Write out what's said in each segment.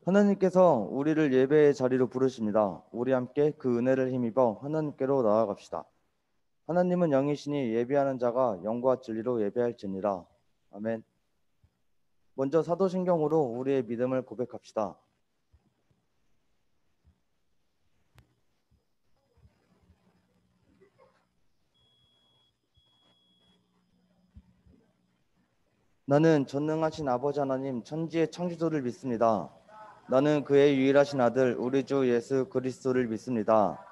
하나님께서 우리를 예배의 자리로 부르십니다. 우리 함께 그 은혜를 힘입어 하나님께로 나아갑시다. 하나님은 영이시니 예배하는 자가 영과 진리로 예배할지니라. 아멘. 먼저 사도신경으로 우리의 믿음을 고백합시다. 나는 전능하신 아버지 하나님 천지의 창조주를 믿습니다. 나는 그의 유일하신 아들 우리 주 예수 그리스도를 믿습니다.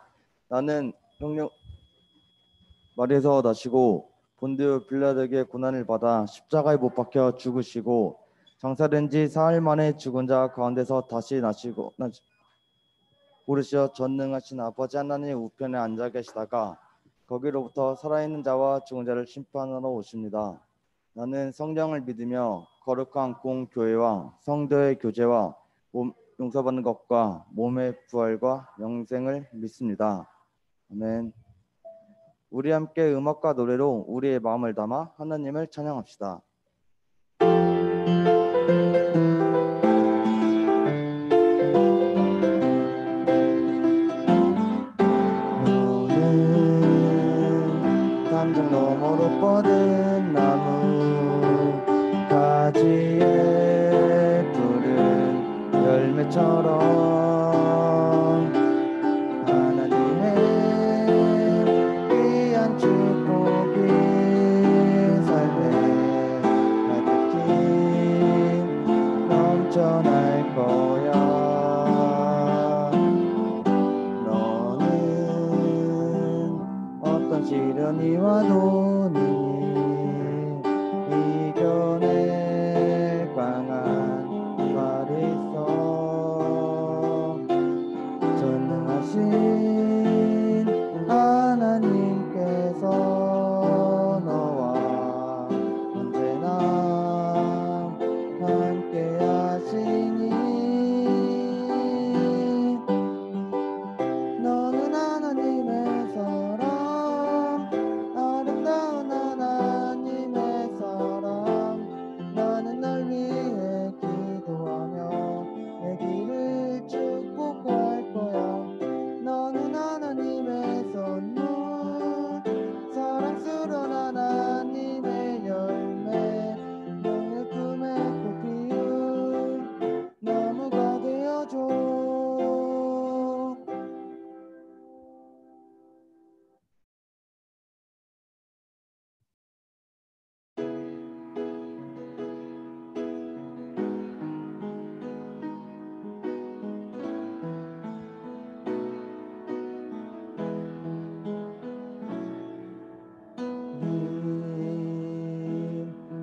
나는 형령 말에서 나시고 본디오 빌라도에게 고난을 받아 십자가에 못 박혀 죽으시고 장사된 지 사흘 만에 죽은 자 가운데서 다시 나시고 오르시어 전능하신 아버지 하나님 우편에 앉아 계시다가 거기로부터 살아있는 자와 죽은 자를 심판하러 오십니다. 나는 성령을 믿으며 거룩한 공교회와 성도의 교제와 용서받는 것과 몸의 부활과 영생을 믿습니다. 아멘. 우리 함께 음악과 노래로 우리의 마음을 담아 하나님을 찬양합시다. 너는 담장 너머로 뻗은 나무 가지에 푸른 열매처럼 하나님의 귀한 축복이 삶에 가득히 넘쳐날 거야. 너는 어떤 시련이 와도 능히 이겨낼 강한 말이 있어. 전능하신 하나님께서 너와 언제나 함께 하시니 너는 하나님의 사랑 아름다운 하나님의 사랑 나는 널 위해 기도하며 내 길을 축복할 거야. 너는 하나님의 선물 사랑스러운 하나님의 열매 너의 품에 꽃 피운 나무가 되어줘.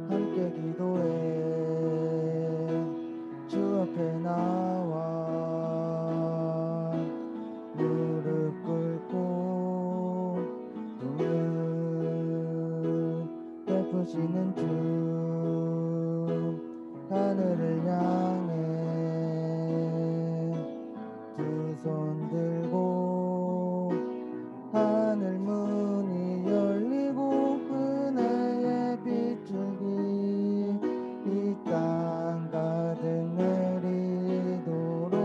함께 기도해 주 앞에 나와 무릎 꿇고 꿈을 베푸시는 주 하늘을 향해 두 손 들고 하늘 문이 열리고 은혜의 빗줄기 이 땅 가득 내리도록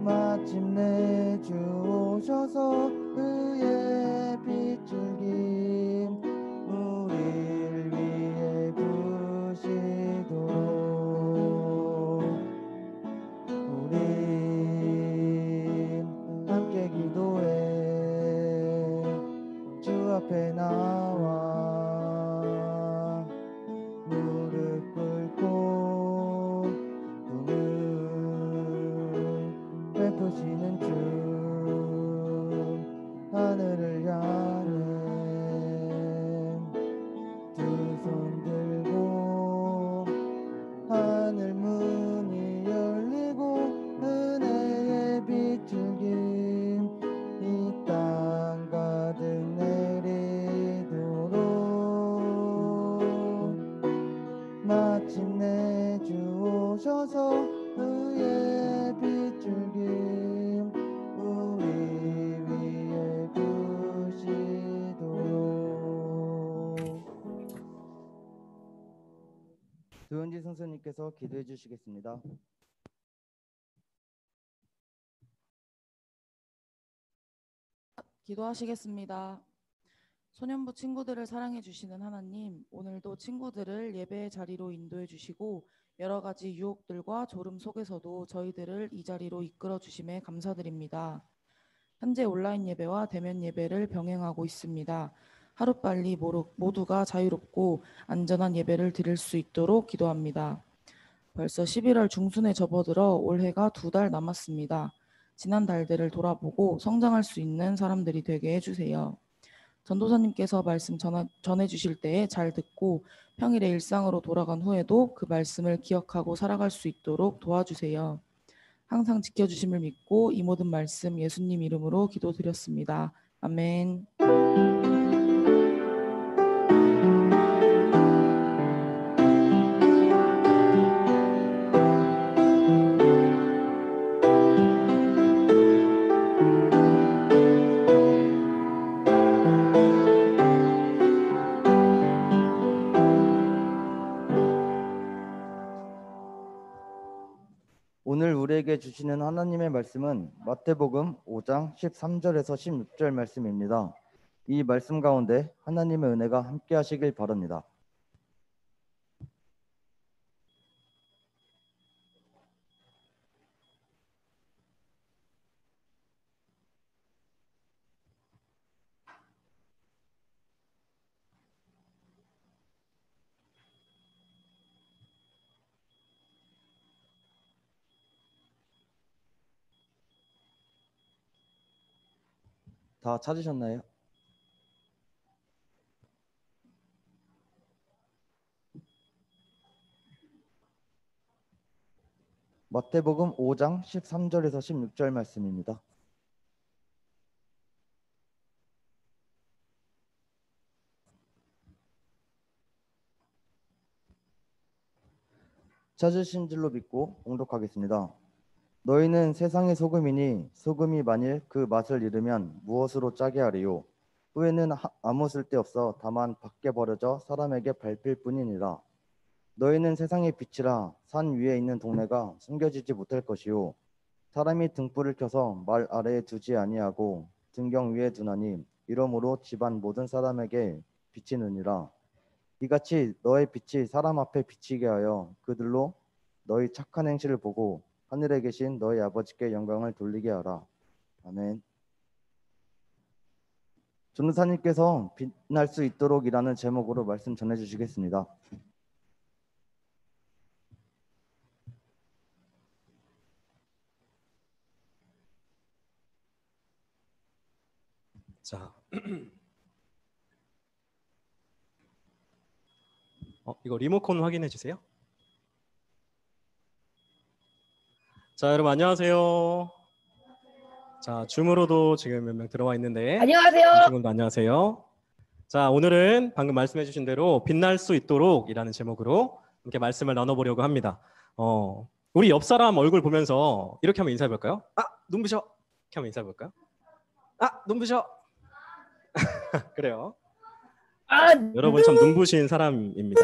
마침내 주 오셔서 의의 빗줄기 우릴 위해 부시도록 우리 함께 기도해 주 앞에 나와 무릎 꿇고 꿈을 베푸시는 주 하늘을 향해 두 손 들고 하늘 문이 열리고 은혜의 빗줄기 이 땅 가득 내리도록 마침내 주 오셔서 의의 빗줄기 우리 위에 부시도록. 조은지 선생님께서 목사님께서 기도해 주시겠습니다. 기도하시겠습니다. 소년부 친구들을 사랑해 주시는 하나님, 오늘도 친구들을 예배의 자리로 인도해 주시고 여러 가지 유혹들과 졸음 속에서도 저희들을 이 자리로 이끌어 주심에 감사드립니다. 현재 온라인 예배와 대면 예배를 병행하고 있습니다. 하루빨리 모두가 자유롭고 안전한 예배를 드릴 수 있도록 기도합니다. 벌써 11월 중순에 접어들어 올해가 2달 남았습니다. 지난 달들을 돌아보고 성장할 수 있는 사람들이 되게 해주세요. 전도사님께서 말씀 전해주실 때에 잘 듣고 평일에 일상으로 돌아간 후에도 그 말씀을 기억하고 살아갈 수 있도록 도와주세요. 항상 지켜주심을 믿고 이 모든 말씀 예수님 이름으로 기도드렸습니다. 아멘. 오늘 우리에게 주시는 하나님의 말씀은 마태복음 5장 13절에서 16절 말씀입니다. 이 말씀 가운데 하나님의 은혜가 함께 하시길 바랍니다. 다 찾으셨나요? 마태복음 5장 13절에서 16절 말씀입니다. 찾으신 줄로 믿고 봉독하겠습니다. 너희는 세상의 소금이니 소금이 만일 그 맛을 잃으면 무엇으로 짜게 하리요? 후에는 아무 쓸데없어 다만 밖에 버려져 사람에게 밟힐 뿐이니라. 너희는 세상의 빛이라. 산 위에 있는 동네가 숨겨지지 못할 것이요 사람이 등불을 켜서 말 아래에 두지 아니하고 등경 위에 두나니 이러므로 집안 모든 사람에게 비치느니라. 이같이 너의 빛이 사람 앞에 비치게 하여 그들로 너희 착한 행실을 보고 하늘에 계신 너희 아버지께 영광을 돌리게 하라. 아멘. 전도사님께서 빛날 수 있도록이라는 제목으로 말씀 전해주시겠습니다. 자, 이거 리모컨 확인해 주세요. 자, 여러분 안녕하세요. 자, 줌으로도 지금 몇 명 들어와 있는데 안녕하세요. 친구도 안녕하세요. 자, 오늘은 방금 말씀해 주신 대로 빛날 수 있도록이라는 제목으로 이렇게 말씀을 나눠보려고 합니다. 우리 옆 사람 얼굴 보면서 이렇게 한번 인사해 볼까요? 아, 눈부셔. 이렇게 한번 인사해 볼까요? 아, 눈부셔. 그래요. 여러분 참 눈부신 사람입니다.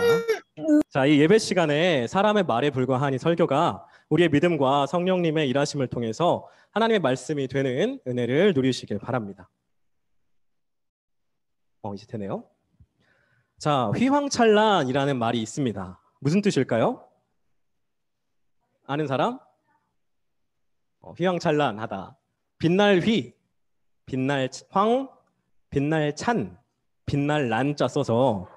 자, 이 예배 시간에 사람의 말에 불과한 이 설교가 우리의 믿음과 성령님의 일하심을 통해서 하나님의 말씀이 되는 은혜를 누리시길 바랍니다. 이제 되네요. 자, 휘황찬란이라는 말이 있습니다. 무슨 뜻일까요? 아는 사람? 휘황찬란하다. 빛날 휘, 빛날 황, 빛날 찬, 빛날 란자 써서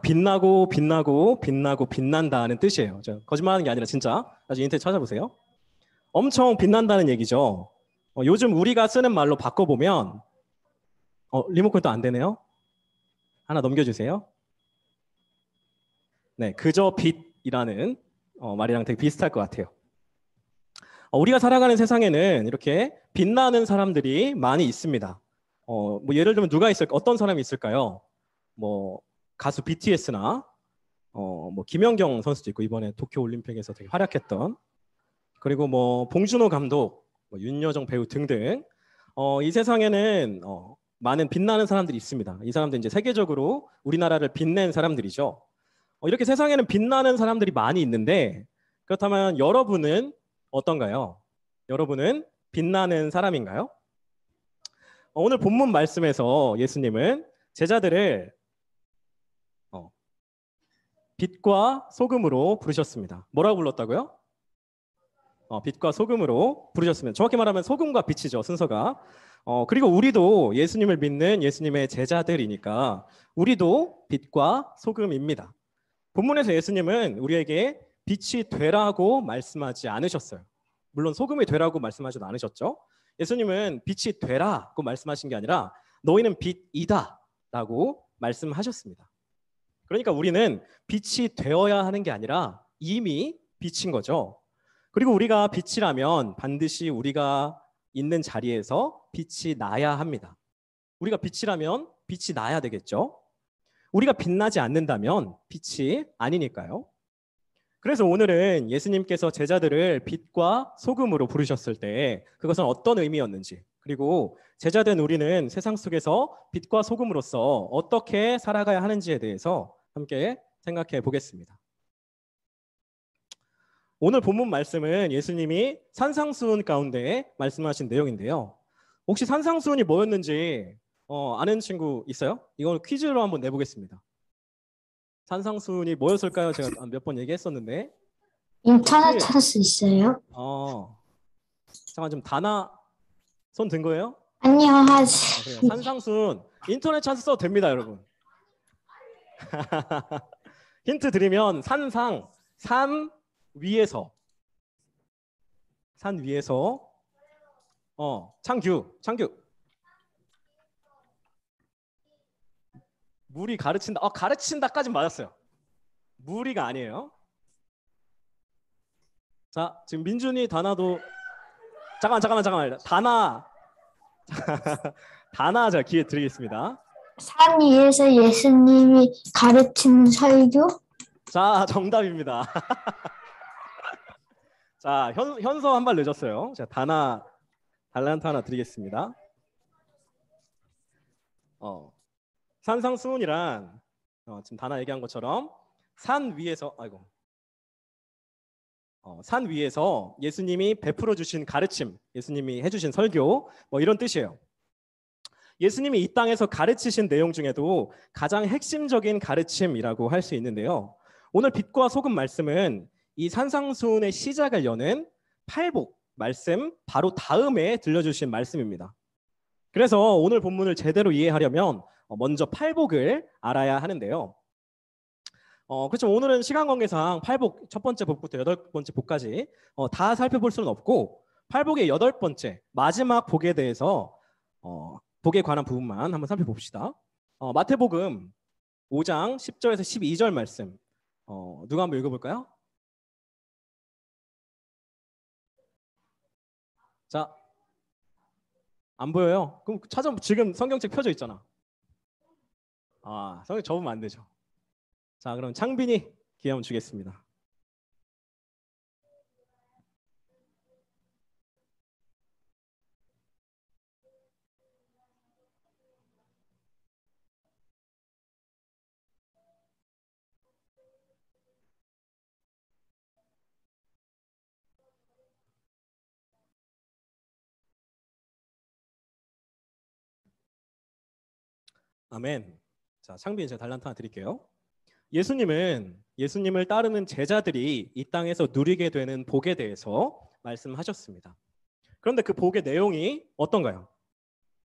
빛나고 빛나고 빛나고 빛난다는 뜻이에요. 거짓말하는 게 아니라 진짜 나중에 인터넷 찾아보세요. 엄청 빛난다는 얘기죠. 요즘 우리가 쓰는 말로 바꿔보면 리모컨 또 안 되네요. 하나 넘겨주세요. 네, 그저 빛이라는 말이랑 되게 비슷할 것 같아요. 우리가 살아가는 세상에는 이렇게 빛나는 사람들이 많이 있습니다. 뭐 예를 들면 누가 있을까? 어떤 사람이 있을까요? 뭐 가수 BTS나 뭐 김연경 선수도 있고 이번에 도쿄 올림픽에서 되게 활약했던, 그리고 뭐 봉준호 감독, 뭐 윤여정 배우 등등 이 세상에는 많은 빛나는 사람들이 있습니다. 이 사람들 이제 세계적으로 우리나라를 빛낸 사람들이죠. 이렇게 세상에는 빛나는 사람들이 많이 있는데 그렇다면 여러분은 어떤가요? 여러분은 빛나는 사람인가요? 오늘 본문 말씀에서 예수님은 제자들을 빛과 소금으로 부르셨습니다. 뭐라고 불렀다고요? 빛과 소금으로 부르셨습니다. 정확히 말하면 소금과 빛이죠, 순서가. 그리고 우리도 예수님을 믿는 예수님의 제자들이니까 우리도 빛과 소금입니다. 본문에서 예수님은 우리에게 빛이 되라고 말씀하지 않으셨어요. 물론 소금이 되라고 말씀하지도 않으셨죠. 예수님은 빛이 되라고 말씀하신 게 아니라 너희는 빛이다 라고 말씀하셨습니다. 그러니까 우리는 빛이 되어야 하는 게 아니라 이미 빛인 거죠. 그리고 우리가 빛이라면 반드시 우리가 있는 자리에서 빛이 나야 합니다. 우리가 빛이라면 빛이 나야 되겠죠. 우리가 빛나지 않는다면 빛이 아니니까요. 그래서 오늘은 예수님께서 제자들을 빛과 소금으로 부르셨을 때 그것은 어떤 의미였는지, 그리고 제자된 우리는 세상 속에서 빛과 소금으로서 어떻게 살아가야 하는지에 대해서 함께 생각해 보겠습니다. 오늘 본문 말씀은 예수님이 산상수훈 가운데 말씀하신 내용인데요. 혹시 산상수훈이 뭐였는지 아는 친구 있어요? 이걸 퀴즈로 한번 내보겠습니다. 산상수훈이 뭐였을까요? 제가 몇 번 얘기했었는데. 인터넷 찾을 수 있어요? 잠깐 좀 다나 손 든 거예요? 안녕하세요. 그래요. 산상수훈 인터넷 찾아서 써도 됩니다, 여러분. 힌트 드리면 산상, 산 위에서 창규 물이 가르친다. 가르친다까진 맞았어요. 무리가 아니에요. 자, 지금 민준이 다나도 잠깐만 다나 다나 제가 기회 드리겠습니다. 산 위에서 예수님이 가르친 설교? 자, 정답입니다. 자, 현서 한 발 늦었어요. 자, 달란트 하나 드리겠습니다. 산상수훈이란 지금 다나 얘기한 것처럼 산 위에서 예수님이 베풀어 주신 가르침, 예수님이 해주신 설교, 뭐 이런 뜻이에요. 예수님이 이 땅에서 가르치신 내용 중에도 가장 핵심적인 가르침이라고 할 수 있는데요. 오늘 빛과 소금 말씀은 이 산상수훈의 시작을 여는 팔복 말씀 바로 다음에 들려주신 말씀입니다. 그래서 오늘 본문을 제대로 이해하려면 먼저 팔복을 알아야 하는데요. 그렇죠. 오늘은 시간 관계상 팔복 첫 번째 복부터 여덟 번째 복까지 다 살펴볼 수는 없고 팔복의 여덟 번째 마지막 복에 대해서 복에 관한 부분만 한번 살펴봅시다. 마태복음 5장 10절에서 12절 말씀 누가 한번 읽어볼까요? 자, 안 보여요? 그럼 지금 성경책 펴져 있잖아. 성경 접으면 안 되죠. 자, 그럼 창빈이 기회 한번 주겠습니다. 아멘. 자, 창빈이 제가 달란트 하나 드릴게요. 예수님을 따르는 제자들이 이 땅에서 누리게 되는 복에 대해서 말씀하셨습니다. 그런데 그 복의 내용이 어떤가요?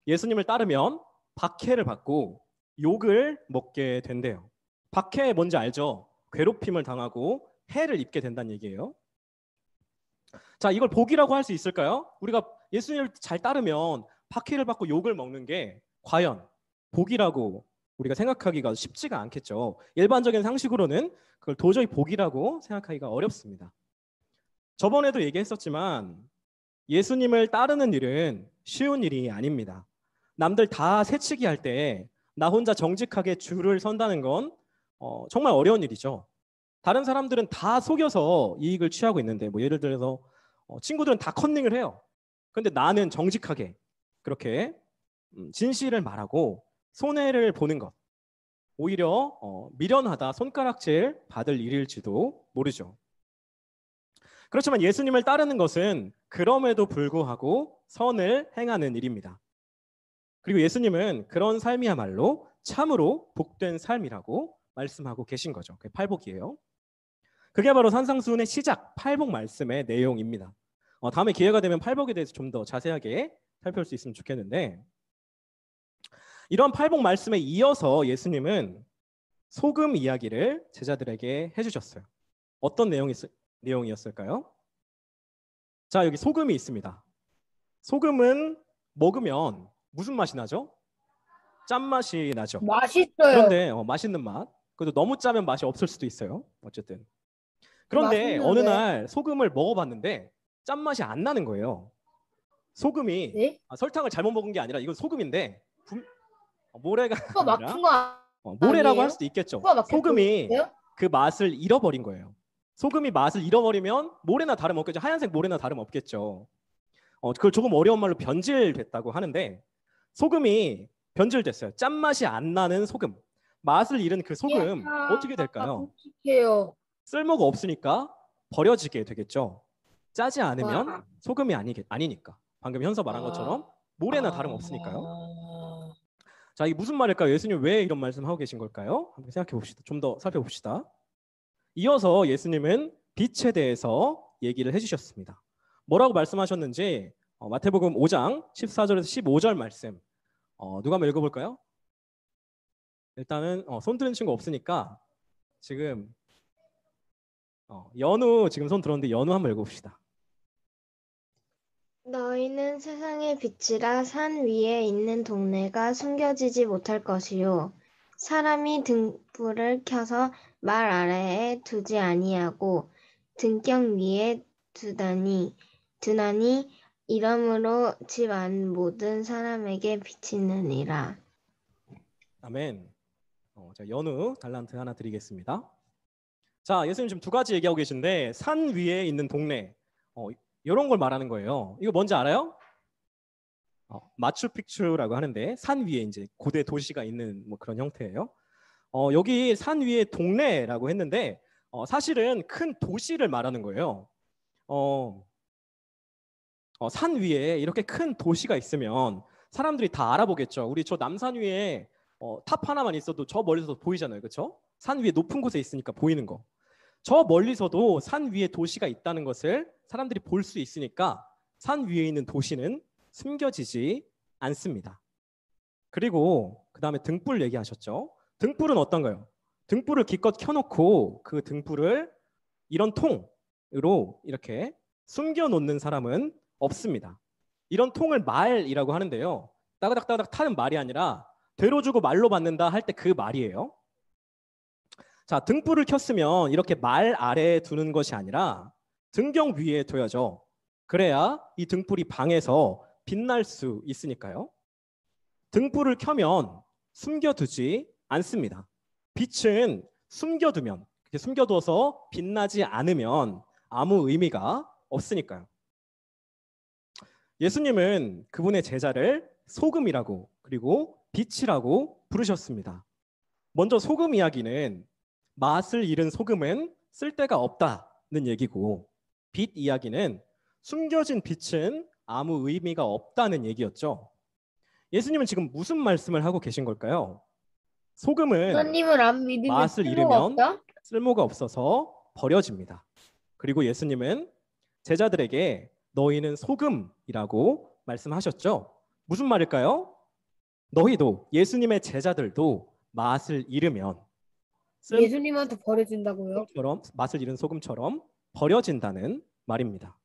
예수님을 따르면 박해를 받고 욕을 먹게 된대요. 박해 뭔지 알죠? 괴롭힘을 당하고 해를 입게 된다는 얘기예요. 자, 이걸 복이라고 할 수 있을까요? 우리가 예수님을 잘 따르면 박해를 받고 욕을 먹는 게 과연 복이라고 우리가 생각하기가 쉽지가 않겠죠. 일반적인 상식으로는 그걸 도저히 복이라고 생각하기가 어렵습니다. 저번에도 얘기했었지만 예수님을 따르는 일은 쉬운 일이 아닙니다. 남들 다 새치기 할 때 나 혼자 정직하게 줄을 선다는 건 정말 어려운 일이죠. 다른 사람들은 다 속여서 이익을 취하고 있는데 예를 들어서 친구들은 다 컨닝을 해요. 그런데 나는 정직하게 그렇게 진실을 말하고 손해를 보는 것, 오히려 미련하다, 손가락질 받을 일일지도 모르죠. 그렇지만 예수님을 따르는 것은 그럼에도 불구하고 선을 행하는 일입니다. 그리고 예수님은 그런 삶이야말로 참으로 복된 삶이라고 말씀하고 계신 거죠. 그게 팔복이에요. 그게 바로 산상수훈의 시작, 팔복 말씀의 내용입니다. 다음에 기회가 되면 팔복에 대해서 좀 더 자세하게 살펴볼 수 있으면 좋겠는데, 이런 팔복 말씀에 이어서 예수님은 소금 이야기를 제자들에게 해주셨어요. 어떤 내용이었을까요? 자, 여기 소금이 있습니다. 소금은 먹으면 무슨 맛이 나죠? 짠맛이 나죠. 맛있어요. 그런데 맛있는 맛. 그래도 너무 짜면 맛이 없을 수도 있어요. 어쨌든. 그런데 어느 맛있는데. 날 소금을 먹어봤는데 짠맛이 안 나는 거예요. 소금이 네? 설탕을 잘못 먹은 게 아니라 이건 소금인데 모래가 코가 아니라 막힌 거 모래라고 아니에요? 할 수도 있겠죠. 코가 막힌 소금이 거예요? 그 맛을 잃어버린 거예요. 소금이 맛을 잃어버리면 모래나 다름없겠죠. 하얀색 모래나 다름없겠죠. 그걸 조금 어려운 말로 변질됐다고 하는데, 소금이 변질됐어요. 짠맛이 안 나는 소금. 맛을 잃은 그 소금 어떻게 될까요? 끔찍해요. 쓸모가 없으니까 버려지게 되겠죠. 짜지 않으면 와. 소금이 아니니까. 방금 현서 말한 아. 것처럼 모래나 다름없으니까요. 자, 이게 무슨 말일까요? 예수님 왜 이런 말씀하고 계신 걸까요? 한번 생각해 봅시다. 좀 더 살펴봅시다. 이어서 예수님은 빛에 대해서 얘기를 해주셨습니다. 뭐라고 말씀하셨는지 마태복음 5장 14절에서 15절 말씀 누가 한번 읽어볼까요? 일단은 손 드는 친구 없으니까 지금 연우 지금 손 들었는데 연우 한번 읽어봅시다. 너희는 세상의 빛이라 산 위에 있는 동네가 숨겨지지 못할 것이요 사람이 등불을 켜서 말 아래에 두지 아니하고 등경 위에 두나니 이러므로 집 안 모든 사람에게 비치느니라. 아멘. 자, 연우 달란트 하나 드리겠습니다. 자, 예수님 지금 두 가지 얘기하고 계신데 산 위에 있는 동네 이런 걸 말하는 거예요. 이거 뭔지 알아요? 마추픽추라고 하는데 산 위에 이제 고대 도시가 있는 뭐 그런 형태예요. 여기 산 위에 동네라고 했는데 사실은 큰 도시를 말하는 거예요. 산 위에 이렇게 큰 도시가 있으면 사람들이 다 알아보겠죠. 우리 저 남산 위에 탑 하나만 있어도 저 멀리서 보이잖아요. 그렇죠? 산 위에 높은 곳에 있으니까 보이는 거. 저 멀리서도 산 위에 도시가 있다는 것을 사람들이 볼 수 있으니까 산 위에 있는 도시는 숨겨지지 않습니다. 그리고 그 다음에 등불 얘기하셨죠. 등불은 어떤가요? 등불을 기껏 켜놓고 그 등불을 이런 통으로 이렇게 숨겨놓는 사람은 없습니다. 이런 통을 말이라고 하는데요. 따그닥따그닥 타는 말이 아니라 되로 주고 말로 받는다 할 때 그 말이에요. 자, 등불을 켰으면 이렇게 말 아래에 두는 것이 아니라 등경 위에 둬야죠. 그래야 이 등불이 방에서 빛날 수 있으니까요. 등불을 켜면 숨겨두지 않습니다. 빛은 숨겨두면, 이렇게 숨겨둬서 빛나지 않으면 아무 의미가 없으니까요. 예수님은 그분의 제자를 소금이라고 그리고 빛이라고 부르셨습니다. 먼저 소금 이야기는 맛을 잃은 소금은 쓸데가 없다는 얘기고, 빛 이야기는 숨겨진 빛은 아무 의미가 없다는 얘기였죠. 예수님은 지금 무슨 말씀을 하고 계신 걸까요? 소금은 하나님을 안 믿으면 맛을 쓸모가 잃으면 없다? 쓸모가 없어서 버려집니다. 그리고 예수님은 제자들에게 너희는 소금이라고 말씀하셨죠. 무슨 말일까요? 너희도, 예수님의 제자들도 맛을 잃으면 예수님한테 버려진다고요? 맛을 잃은 소금처럼 버려진다는 말입니다.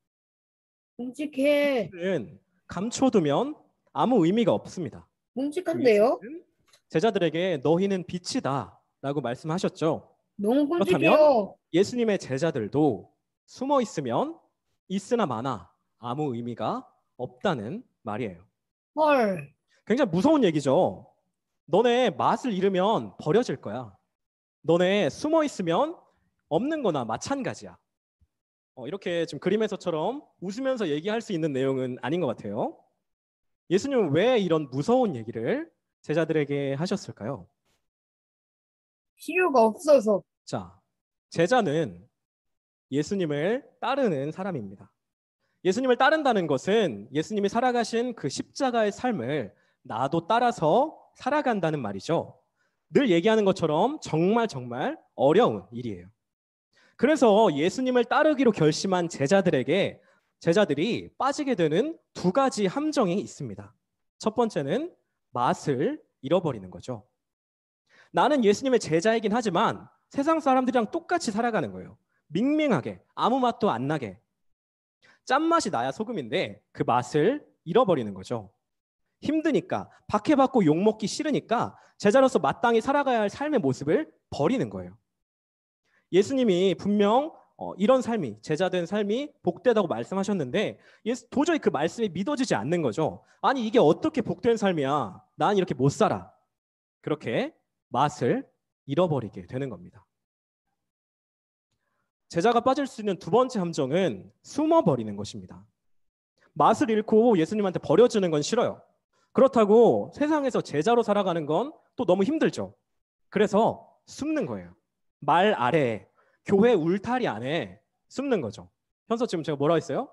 끔찍해. 은 감춰두면 아무 의미가 없습니다. 끔찍한데요? 예수님은 제자들에게 너희는 빛이다 라고 말씀하셨죠. 너무 그렇다면 끔찍해요. 예수님의 제자들도 숨어 있으면 있으나 마나 아무 의미가 없다는 말이에요. 헐. 굉장히 무서운 얘기죠. 너네 맛을 잃으면 버려질 거야. 너네 숨어 있으면 없는 거나 마찬가지야. 이렇게 지금 그림에서처럼 웃으면서 얘기할 수 있는 내용은 아닌 것 같아요. 예수님은 왜 이런 무서운 얘기를 제자들에게 하셨을까요? 필요가 없어서. 자, 제자는 예수님을 따르는 사람입니다. 예수님을 따른다는 것은 예수님이 살아가신 그 십자가의 삶을 나도 따라서 살아간다는 말이죠. 늘 얘기하는 것처럼 정말 어려운 일이에요. 그래서 예수님을 따르기로 결심한 제자들이 빠지게 되는 두 가지 함정이 있습니다. 첫 번째는 맛을 잃어버리는 거죠. 나는 예수님의 제자이긴 하지만 세상 사람들이랑 똑같이 살아가는 거예요. 밍밍하게, 아무 맛도 안 나게. 짠맛이 나야 소금인데 그 맛을 잃어버리는 거죠. 힘드니까, 박해받고 욕먹기 싫으니까 제자로서 마땅히 살아가야 할 삶의 모습을 버리는 거예요. 예수님이 분명 이런 삶이, 제자된 삶이 복되다고 말씀하셨는데 도저히 그 말씀이 믿어지지 않는 거죠. 아니 이게 어떻게 복된 삶이야? 난 이렇게 못 살아. 그렇게 맛을 잃어버리게 되는 겁니다. 제자가 빠질 수 있는 두 번째 함정은 숨어버리는 것입니다. 맛을 잃고 예수님한테 버려지는 건 싫어요. 그렇다고 세상에서 제자로 살아가는 건 또 너무 힘들죠. 그래서 숨는 거예요. 말 아래에, 교회 울타리 안에 숨는 거죠. 현서 지금 제가 뭐라 했어요?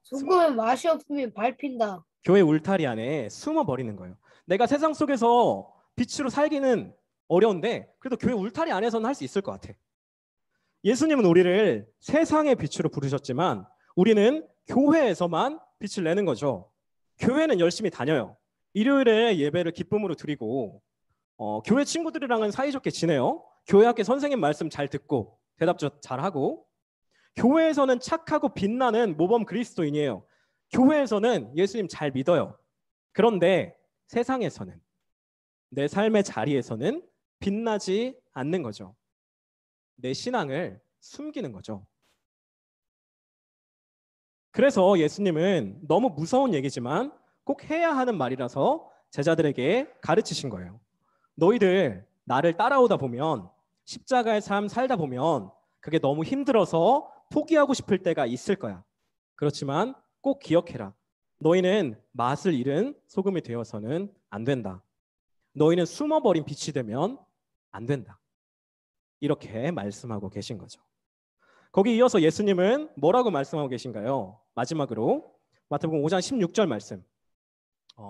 소금은 맛이 없으면 밟힌다. 교회 울타리 안에 숨어버리는 거예요. 내가 세상 속에서 빛으로 살기는 어려운데 그래도 교회 울타리 안에서는 할 수 있을 것 같아. 예수님은 우리를 세상의 빛으로 부르셨지만 우리는 교회에서만 빛을 내는 거죠. 교회는 열심히 다녀요. 일요일에 예배를 기쁨으로 드리고 교회 친구들이랑은 사이좋게 지내요. 교회 학교 선생님 말씀 잘 듣고 대답도 잘하고 교회에서는 착하고 빛나는 모범 그리스도인이에요. 교회에서는 예수님 잘 믿어요. 그런데 세상에서는 내 삶의 자리에서는 빛나지 않는 거죠. 내 신앙을 숨기는 거죠. 그래서 예수님은 너무 무서운 얘기지만 꼭 해야 하는 말이라서 제자들에게 가르치신 거예요. 너희들 나를 따라오다 보면 십자가의 삶 살다 보면 그게 너무 힘들어서 포기하고 싶을 때가 있을 거야. 그렇지만 꼭 기억해라. 너희는 맛을 잃은 소금이 되어서는 안 된다. 너희는 숨어버린 빛이 되면 안 된다. 이렇게 말씀하고 계신 거죠. 거기 이어서 예수님은 뭐라고 말씀하고 계신가요? 마지막으로 마태복음 5장 16절 말씀.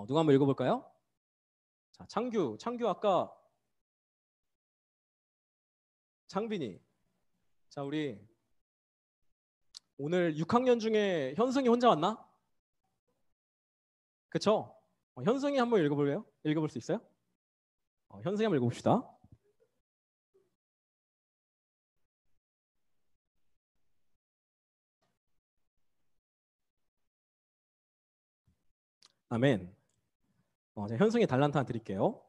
누가 한번 읽어볼까요? 자, 창규 아까 창빈이. 자, 우리 오늘 6학년 중에 현승이 혼자 왔나? 그쵸? 현승이 한번 읽어볼래요? 읽어볼 수 있어요? 현승이 한번 읽어봅시다. 아멘. 제가 현승이 달란트 하나 드릴게요.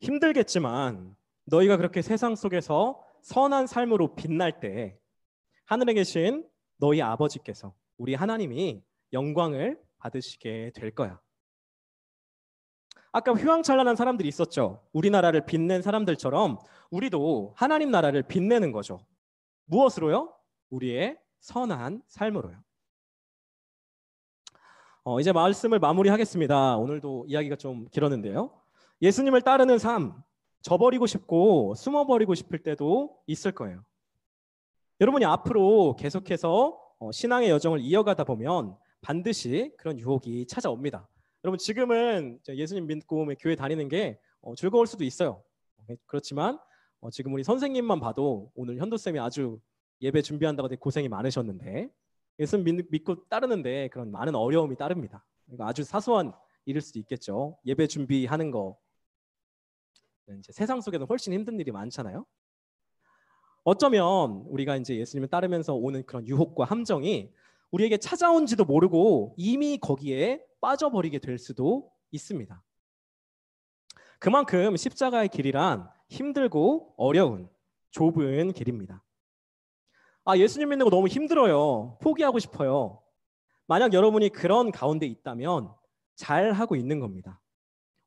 힘들겠지만 너희가 그렇게 세상 속에서 선한 삶으로 빛날 때 하늘에 계신 너희 아버지께서 우리 하나님이 영광을 받으시게 될 거야. 아까 휘황찬란한 사람들이 있었죠. 우리나라를 빛낸 사람들처럼 우리도 하나님 나라를 빛내는 거죠. 무엇으로요? 우리의 선한 삶으로요. 이제 말씀을 마무리하겠습니다. 오늘도 이야기가 좀 길었는데요. 예수님을 따르는 삶, 저버리고 싶고 숨어버리고 싶을 때도 있을 거예요. 여러분이 앞으로 계속해서 신앙의 여정을 이어가다 보면 반드시 그런 유혹이 찾아옵니다. 여러분 지금은 예수님 믿고 교회 다니는 게 즐거울 수도 있어요. 그렇지만 지금 우리 선생님만 봐도 오늘 현도쌤이 아주 예배 준비한다고 되게 고생이 많으셨는데 예수님 믿고 따르는데 그런 많은 어려움이 따릅니다. 아주 사소한 일일 수도 있겠죠. 예배 준비하는 거 이제 세상 속에는 훨씬 힘든 일이 많잖아요. 어쩌면 우리가 이제 예수님을 따르면서 오는 그런 유혹과 함정이 우리에게 찾아온지도 모르고 이미 거기에 빠져버리게 될 수도 있습니다. 그만큼 십자가의 길이란 힘들고 어려운 좁은 길입니다. 예수님 믿는 거 너무 힘들어요. 포기하고 싶어요. 만약 여러분이 그런 가운데 있다면 잘 하고 있는 겁니다.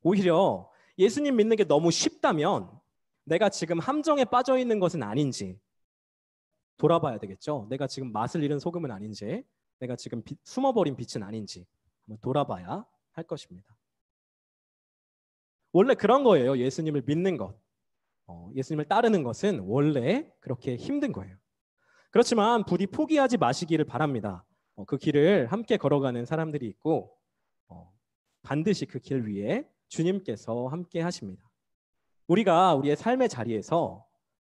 오히려 예수님 믿는 게 너무 쉽다면 내가 지금 함정에 빠져 있는 것은 아닌지 돌아봐야 되겠죠. 내가 지금 맛을 잃은 소금은 아닌지, 내가 지금 숨어버린 빛은 아닌지 한번 돌아봐야 할 것입니다. 원래 그런 거예요. 예수님을 믿는 것, 예수님을 따르는 것은 원래 그렇게 힘든 거예요. 그렇지만 부디 포기하지 마시기를 바랍니다. 그 길을 함께 걸어가는 사람들이 있고 반드시 그 길 위에 주님께서 함께 하십니다. 우리가 우리의 삶의 자리에서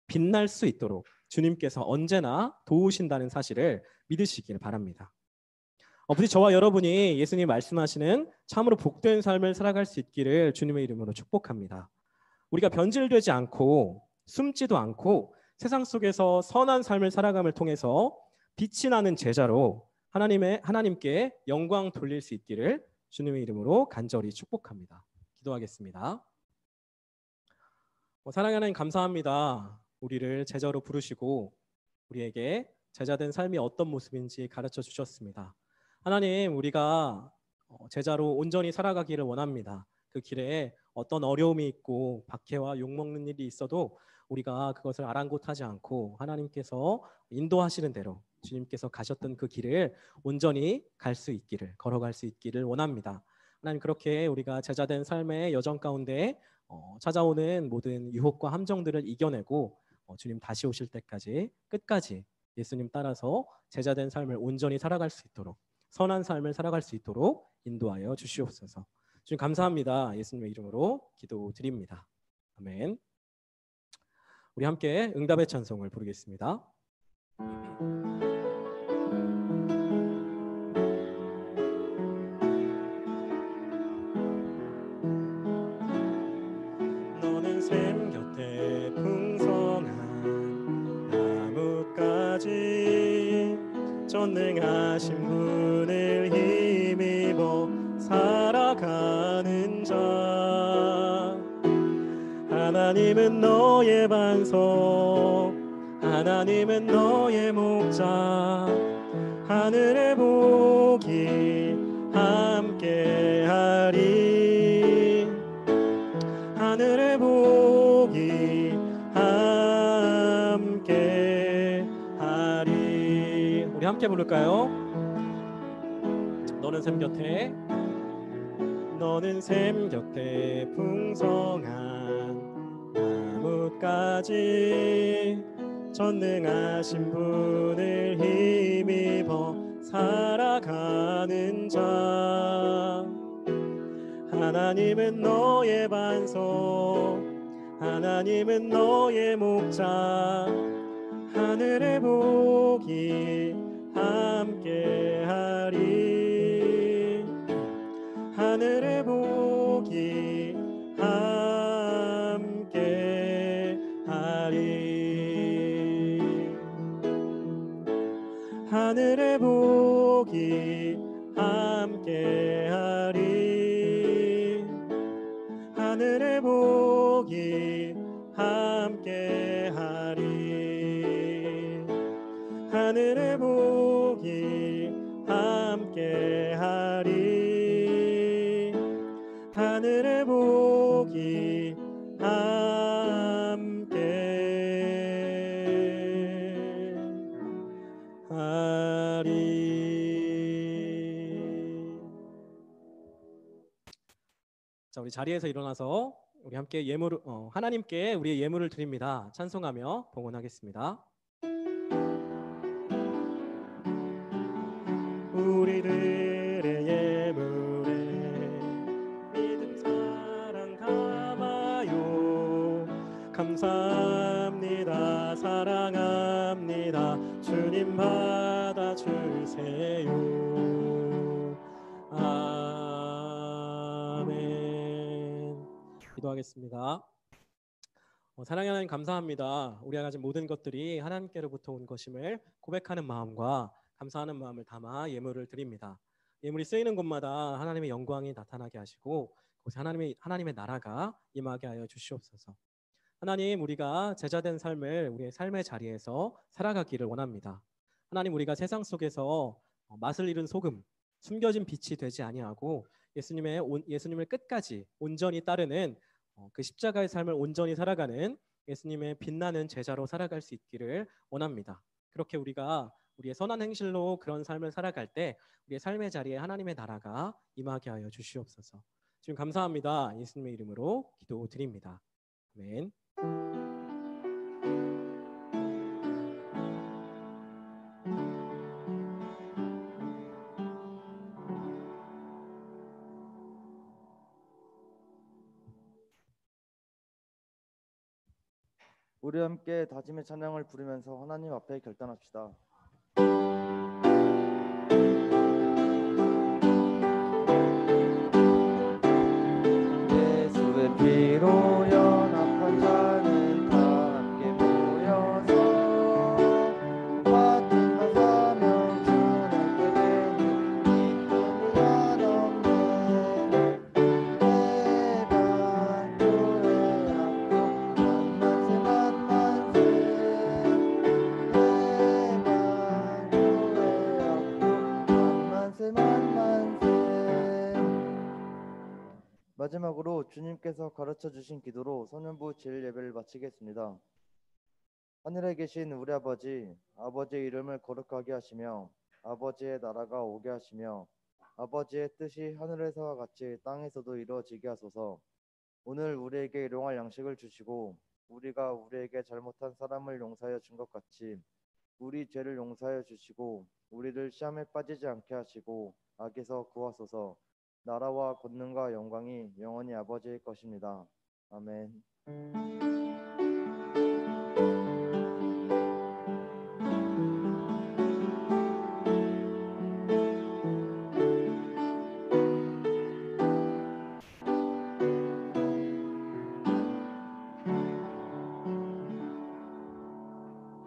빛날 수 있도록 주님께서 언제나 도우신다는 사실을 믿으시길 바랍니다. 부디 저와 여러분이 예수님 말씀하시는 참으로 복된 삶을 살아갈 수 있기를 주님의 이름으로 축복합니다. 우리가 변질되지 않고 숨지도 않고 세상 속에서 선한 삶을 살아감을 통해서 빛이 나는 제자로 하나님께 영광 돌릴 수 있기를 주님의 이름으로 간절히 축복합니다. 기도하겠습니다. 사랑하는 하나님, 감사합니다. 우리를 제자로 부르시고 우리에게 제자된 삶이 어떤 모습인지 가르쳐 주셨습니다. 하나님, 우리가 제자로 온전히 살아가기를 원합니다. 그 길에 어떤 어려움이 있고 박해와 욕먹는 일이 있어도 우리가 그것을 아랑곳하지 않고 하나님께서 인도하시는 대로 주님께서 가셨던 그 길을 온전히 갈 수 있기를, 걸어갈 수 있기를 원합니다. 하나님, 그렇게 우리가 제자된 삶의 여정 가운데 찾아오는 모든 유혹과 함정들을 이겨내고 주님 다시 오실 때까지 끝까지 예수님 따라서 제자된 삶을 온전히 살아갈 수 있도록, 선한 삶을 살아갈 수 있도록 인도하여 주시옵소서. 주님 감사합니다. 예수님의 이름으로 기도드립니다. 아멘. 우리 함께 응답의 찬송을 부르겠습니다. 너는 샘 곁에 풍성한 나뭇가지, 전능하신 분을 힘입어 살아가는 자. 하나님은 너의 반석, 하나님은 너의 목자. 하늘의 복이 함께하리, 하늘의 복이 함께하리. 우리 함께 부를까요? 너는 샘 곁에, 너는 샘 곁에 풍성한 나뭇가지, 전능하신 분을 힘입어 살아가는 자. 하나님은 너의 반석, 하나님은 너의 목자. 하늘의 복이 함께하리, 하늘의 복이 함께하리, 하늘의 복이 함께하리, 하늘의 복이 함께하리, 하늘의 복이 함께하리, 하늘의 복이 함께하리. 자, 우리 자리에서 일어나서 우리 함께 하나님께 우리의 예물을 드립니다. 찬송하며 봉헌하겠습니다. 우리들의 예물에 믿음 사랑 담아요. 감사합니다, 사랑합니다. 주님 받아주세요. 아멘. 기도하겠습니다. 사랑하는 하나님, 감사합니다. 우리가 가진 모든 것들이 하나님께로부터 온 것임을 고백하는 마음과 감사하는 마음을 담아 예물을 드립니다. 예물이 쓰이는 곳마다 하나님의 영광이 나타나게 하시고 그곳에 하나님의 나라가 임하게 하여 주시옵소서. 하나님, 우리가 제자된 삶을 우리의 삶의 자리에서 살아가기를 원합니다. 하나님, 우리가 세상 속에서 맛을 잃은 소금, 숨겨진 빛이 되지 아니하고 예수님을 끝까지 온전히 따르는 그 십자가의 삶을 온전히 살아가는 예수님의 빛나는 제자로 살아갈 수 있기를 원합니다. 그렇게 우리가 우리의 선한 행실로 그런 삶을 살아갈 때 우리의 삶의 자리에 하나님의 나라가 임하게 하여 주시옵소서. 지금 감사합니다. 예수님의 이름으로 기도드립니다. 아멘. 우리 함께 다짐의 찬양을 부르면서 하나님 앞에 결단합시다. 예수의 피로 연합한 자는 다 함께 모여서 같은 가사며 주님께 되니 기쁨이 한없네. 대반 교회 앞으로 만만세 만만세. 대반 교회 앞으로 만만세 만만세. 마지막으로 주님께서 가르쳐 주신 기도로 소년부 제일 예배를 마치겠습니다. 하늘에 계신 우리 아버지, 아버지의 이름을 거룩하게 하시며 아버지의 나라가 오게 하시며 아버지의 뜻이 하늘에서와 같이 땅에서도 이루어지게 하소서. 오늘 우리에게 일용할 양식을 주시고 우리가 우리에게 잘못한 사람을 용서하여 준 것 같이 우리 죄를 용서하여 주시고 우리를 시험에 빠지지 않게 하시고 악에서 구하소서. 나라와 권능과 영광이 영원히 아버지의 것입니다. 아멘.